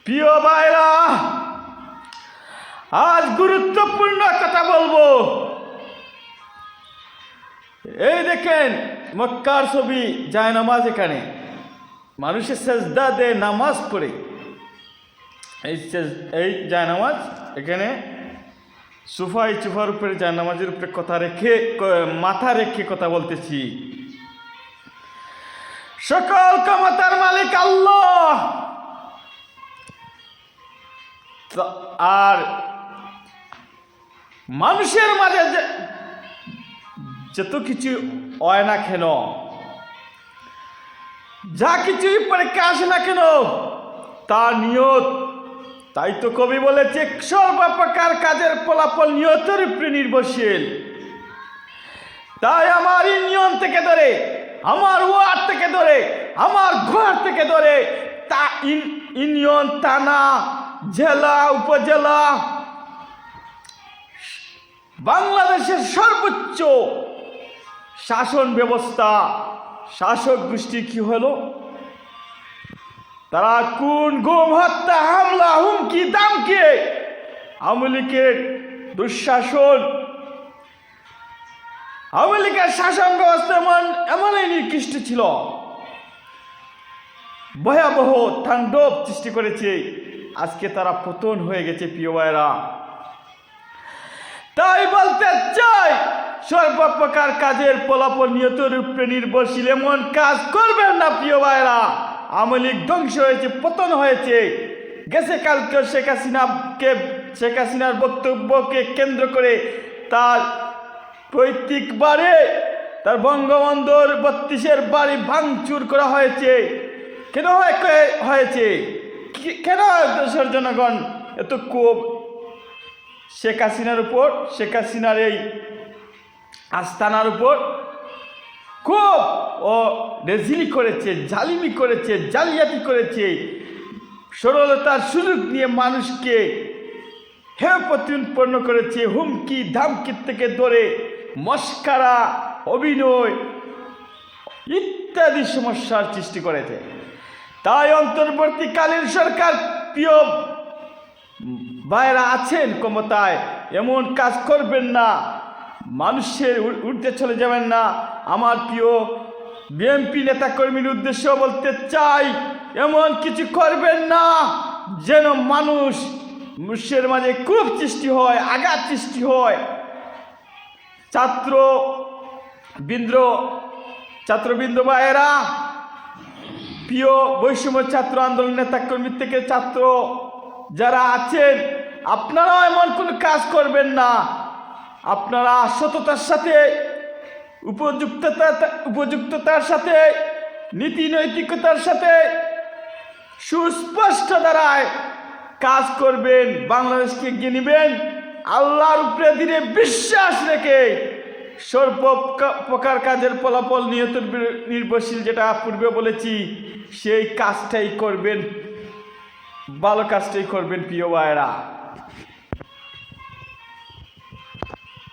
প্রিয় ভাইরা, আজ গুরুত্বপূর্ণ কথা বলবো। এই দেখেন মক্কার ছবি, জায়নামাজ। এখানে মানুষের সেজদা দেয় নামাজ পড়ে। এই জায়নামাজ, এখানে চুফার উপরে জায়নামাজের উপরে মাথা রেখে কথা বলতেছি। সকল ক্ষমতার মালিক আল্লাহ। আর মানুষের মাঝে যত কিছু হয় না কেন, যা কিছুই পরীক্ষা আসে না কেন, তার নিয়ত, তাই তো কবি বলেছে সর্বপ্রকার কাজের ফলাফল নিয়তের উপরে নির্ভরশীল। তাই আমার ইউনিয়ন থেকে ধরে, আমার ওয়ার্ড থেকে ধরে, আমার ঘর থেকে ধরে, তা ইউনিয়ন, থানা, জেলা, উপজেলা, বাংলাদেশের সর্বোচ্চ শাসন ব্যবস্থা, শাসক গোষ্ঠী কি হলো? তারা খুন, গুম, হত্যা, হামলা, হুমকি, দামকে, আওয়ামী লীগের দুঃশাসন, আওয়ামী লীগের শাসন ব্যবস্থা এমনই নিকৃষ্ট ছিল, ভয়াবহ তাণ্ডব সৃষ্টি করেছে। আজকে তারা পতন হয়ে গেছে প্রিয় ভাইরা। তাই বলতে চাই, সর্বপ্রকার কাজের ফলাফল নিয়তের উপরে নির্ভরশীল। এমন কাজ করবেন না প্রিয় ভাইরা। আওয়ামী লীগ ধ্বংস হয়েছে, পতন হয়েছে গেছে। কালকে শেখ হাসিনার বক্তব্যকে কেন্দ্র করে তার পৈতৃক বাড়ি, তার বঙ্গবন্ধুর ৩২ বাড়ি ভাঙচুর করা হয়েছে। কেন হয়েছে? কেন দেশের জনগণ এত ক্ষোভ শেখ হাসিনার উপর, শেখ হাসিনার এই আস্তানার উপর খুব রেজিলি করেছে, জালিমি করেছে, জালিয়াতি করেছে, সরলতার সুযোগ নিয়ে মানুষকে হেয় প্রতিপন্ন করেছে। হুমকি ধামকি থেকে ধরে মস্কারা, অভিনয় ইত্যাদি সমস্যার সৃষ্টি করেছে। তাই অন্তর্বর্তীকালীন সরকার, প্রিয় ভাইরা আছেন ক্ষমতায়, এমন কাজ করবেন না, মানুষের উর্ধে চলে যাবেন না। আমার প্রিয় বিএনপি নেতাকর্মীর উদ্দেশ্য বলতে চাই, এমন কিছু করবেন না যেন মানুষের মাঝে ক্ষোভ সৃষ্টি হয়, আঘাত সৃষ্টি হয়। ছাত্রবৃন্দ ভাইয়েরা, প্রিয় বৈষম্য ছাত্র আন্দোলন নেতাকর্মী থেকে ছাত্র যারা আছেন, আপনারাও এমন কোনো কাজ করবেন না। আপনারা সততার সাথে, উপযুক্ততার সাথে, নীতি নৈতিকতার সাথে সুস্পষ্ট দ্বারায় কাজ করবেন, বাংলাদেশকে এগিয়ে নেবেন। আল্লাহর উপরে ধীরে বিশ্বাস রেখে সর্বপ্রকার কাজের ফলাফল নিয়তের নির্ভরশীল, যেটা পূর্বে বলেছি, সেই কাজটাই করবেন, ভালো কাজটাই করবেন প্রিয় ভাইয়েরা।